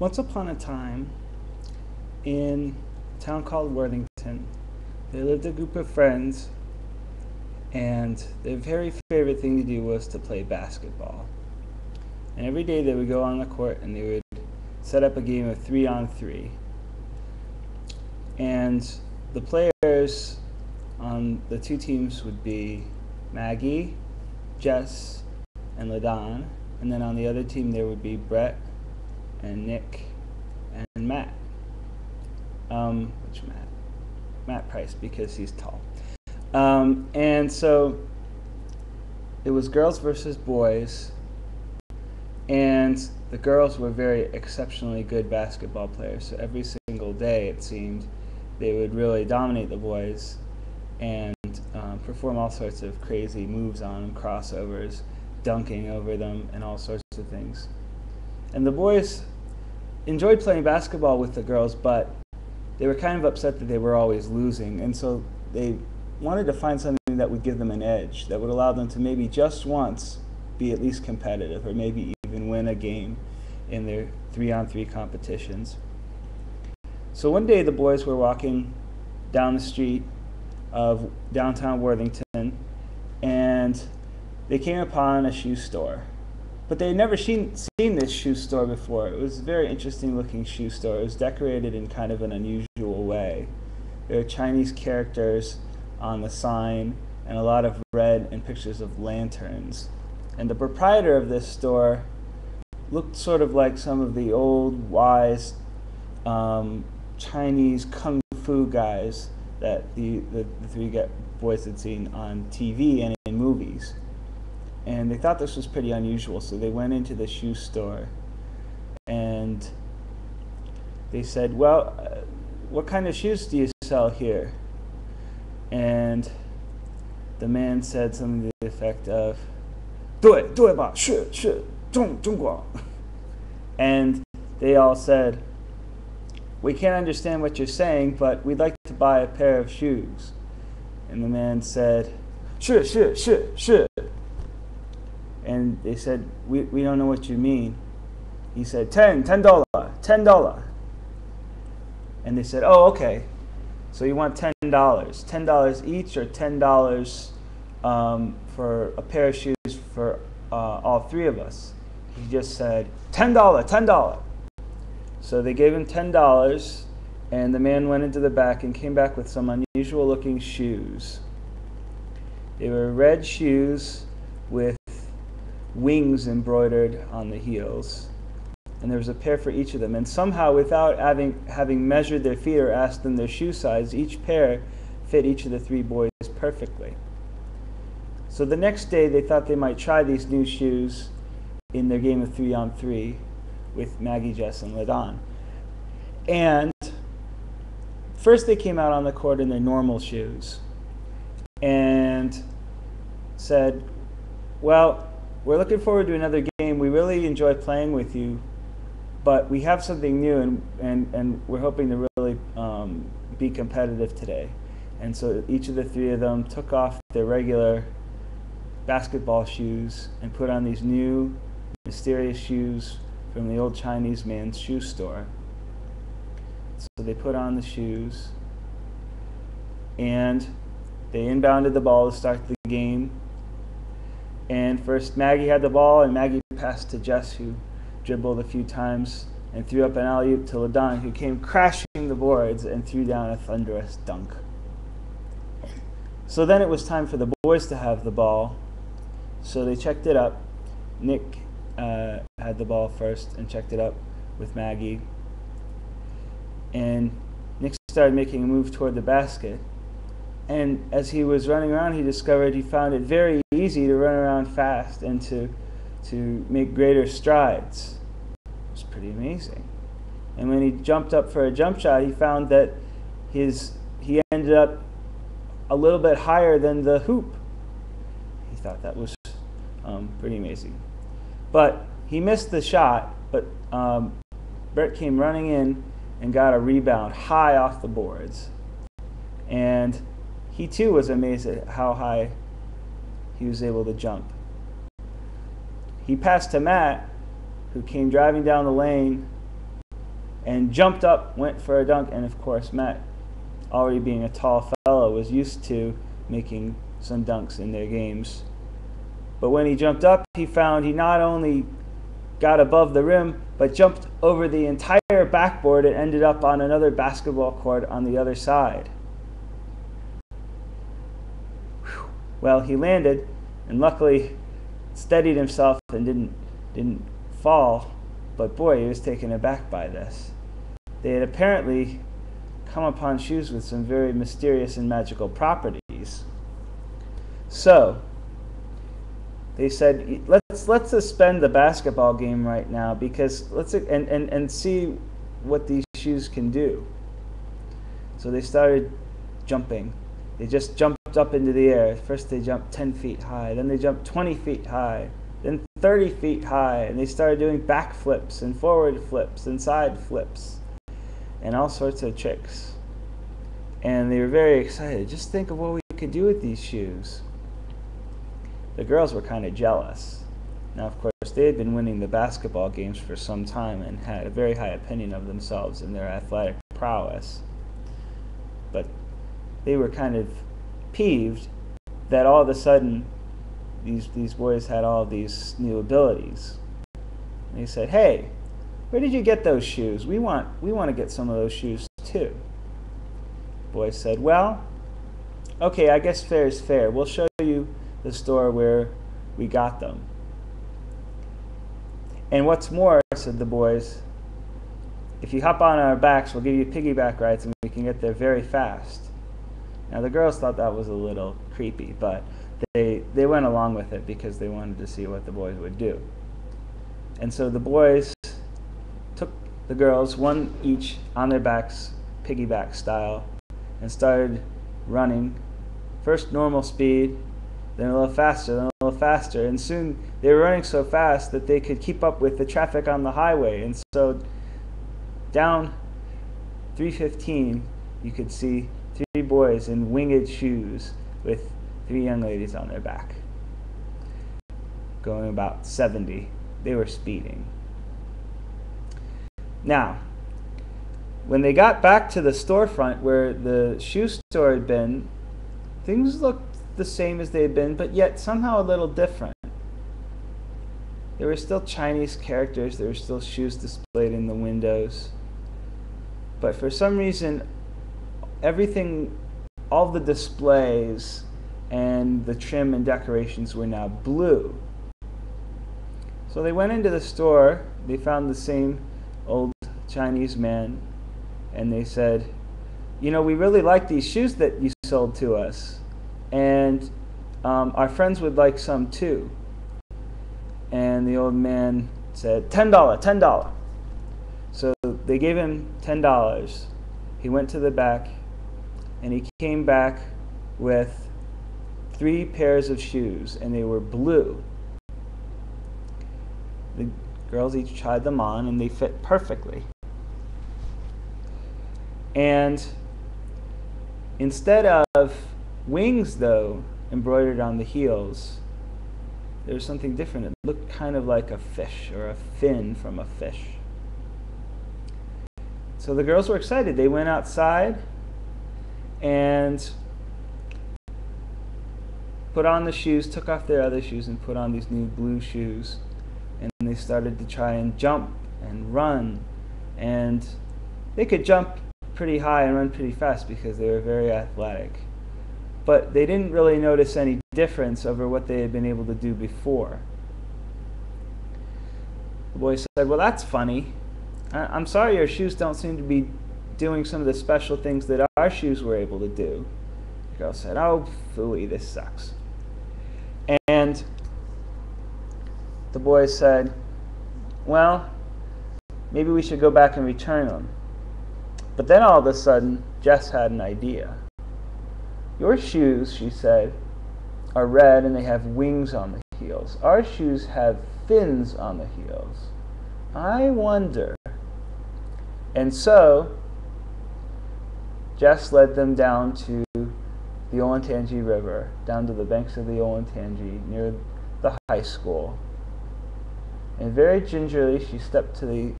Once upon a time, in a town called Worthington, there lived a group of friends, and their very favorite thing to do was to play basketball. And every day they would go on the court and they would set up a game of 3-on-3. And the players on the two teams would be Maggie, Jess, and LaDon. And then on the other team there would be Brett and Nick and Matt. Which Matt? Matt Price, because he's tall. And so it was girls versus boys, and the girls were very exceptionally good basketball players. So every single day, it seemed, they would really dominate the boys and perform all sorts of crazy moves on them, crossovers, dunking over them, and all sorts of things. And the boys enjoyed playing basketball with the girls, but they were kind of upset that they were always losing, and so they wanted to find something that would give them an edge, that would allow them to maybe just once be at least competitive, or maybe even win a game in their 3-on-3 competitions. So one day the boys were walking down the street of downtown Worthington, and they came upon a shoe store. But they had never seen this shoe store before. It was a very interesting looking shoe store. It was decorated in kind of an unusual way. There were Chinese characters on the sign and a lot of red and pictures of lanterns. And the proprietor of this store looked sort of like some of the old wise Chinese kung fu guys that the three boys had seen on TV and in movies. And they thought this was pretty unusual, so they went into the shoe store and they said, well, what kind of shoes do you sell here? And the man said something to the effect of, 对吧, 是中国. And they all said, we can't understand what you're saying, but we'd like to buy a pair of shoes. And the man said, 是. And they said, we don't know what you mean. He said, $10. And they said, oh, okay. So you want $10. $10 each, or $10 for a pair of shoes for all three of us? He just said, $10. So they gave him $10, and the man went into the back and came back with some unusual looking shoes. They were red shoes with wings embroidered on the heels, and there was a pair for each of them. And somehow, without having measured their feet or asked them their shoe size, each pair fit each of the three boys perfectly. So the next day they thought they might try these new shoes in their game of 3-on-3 with Maggie, Jess, and LaDon. And first they came out on the court in their normal shoes and said, well, we're looking forward to another game. We really enjoy playing with you, but we have something new, and we're hoping to really be competitive today. And so each of the three of them took off their regular basketball shoes and put on these new mysterious shoes from the old Chinese man's shoe store. So they put on the shoes, and they inbounded the ball to start the game. And first Maggie had the ball, and Maggie passed to Jess, who dribbled a few times and threw up an alley-oop to LaDon, who came crashing the boards and threw down a thunderous dunk. So then it was time for the boys to have the ball. So they checked it up. Nick had the ball first and checked it up with Maggie. And Nick started making a move toward the basket. And as he was running around, he discovered he found it very easy to run around fast and to make greater strides. It was pretty amazing. And when he jumped up for a jump shot, he found that he ended up a little bit higher than the hoop. He thought that was pretty amazing. But he missed the shot, but Brett came running in and got a rebound high off the boards. And he too was amazed at how high he was able to jump. He passed to Matt, who came driving down the lane and jumped up, went for a dunk, and of course Matt, already being a tall fellow, was used to making some dunks in their games. But when he jumped up, he found he not only got above the rim, but jumped over the entire backboard and ended up on another basketball court on the other side. Well, he landed, and luckily steadied himself and didn't fall, but boy, he was taken aback by this. They had apparently come upon shoes with some very mysterious and magical properties. So they said, let's suspend the basketball game right now, because let's and see what these shoes can do. So they started jumping. They just jumped up into the air. First they jumped 10 feet high, then they jumped 20 feet high, then 30 feet high, and they started doing back flips and forward flips and side flips and all sorts of tricks. And they were very excited. Just think of what we could do with these shoes. The girls were kind of jealous. Now, of course, they had been winning the basketball games for some time and had a very high opinion of themselves and their athletic prowess. But they were kind of peeved that all of a sudden these boys had all these new abilities. And they said, "Hey, where did you get those shoes? We want to get some of those shoes too." The boys said, "Well, okay, I guess fair is fair. We'll show you the store where we got them. And what's more," said the boys, "if you hop on our backs, we'll give you piggyback rides and we can get there very fast." Now the girls thought that was a little creepy, but they went along with it because they wanted to see what the boys would do. And so the boys took the girls, one each on their backs, piggyback style, and started running. First normal speed, then a little faster, then a little faster, and soon they were running so fast that they could keep up with the traffic on the highway. And so down 315, you could see 3 boys in winged shoes with 3 young ladies on their back, going about 70. They were speeding. Now, when they got back to the storefront where the shoe store had been, things looked the same as they had been, but yet somehow a little different. There were still Chinese characters, there were still shoes displayed in the windows, but for some reason everything, all the displays and the trim and decorations were now blue. So they went into the store, they found the same old Chinese man, and they said, "You know, we really like these shoes that you sold to us, and our friends would like some too." And the old man said, $10. So they gave him $10. He went to the back, and he came back with 3 pairs of shoes, and they were blue. The girls each tried them on, and they fit perfectly. And instead of wings, though, embroidered on the heels, there was something different. It looked kind of like a fish, or a fin from a fish. So the girls were excited. They went outside and put on the shoes, took off their other shoes, and put on these new blue shoes. And they started to try and jump and run. And they could jump pretty high and run pretty fast because they were very athletic. But they didn't really notice any difference over what they had been able to do before. The boy said, "Well, that's funny. I'm sorry your shoes don't seem to be doing some of the special things that our shoes were able to do." The girl said, "Oh, phooey, this sucks." And the boy said, "Well, maybe we should go back and return them." But then all of a sudden, Jess had an idea. "Your shoes," she said, "are red and they have wings on the heels. Our shoes have fins on the heels. I wonder." And so Jess led them down to the Olentangy River, down to the banks of the Olentangy near the high school. And very gingerly she stepped to the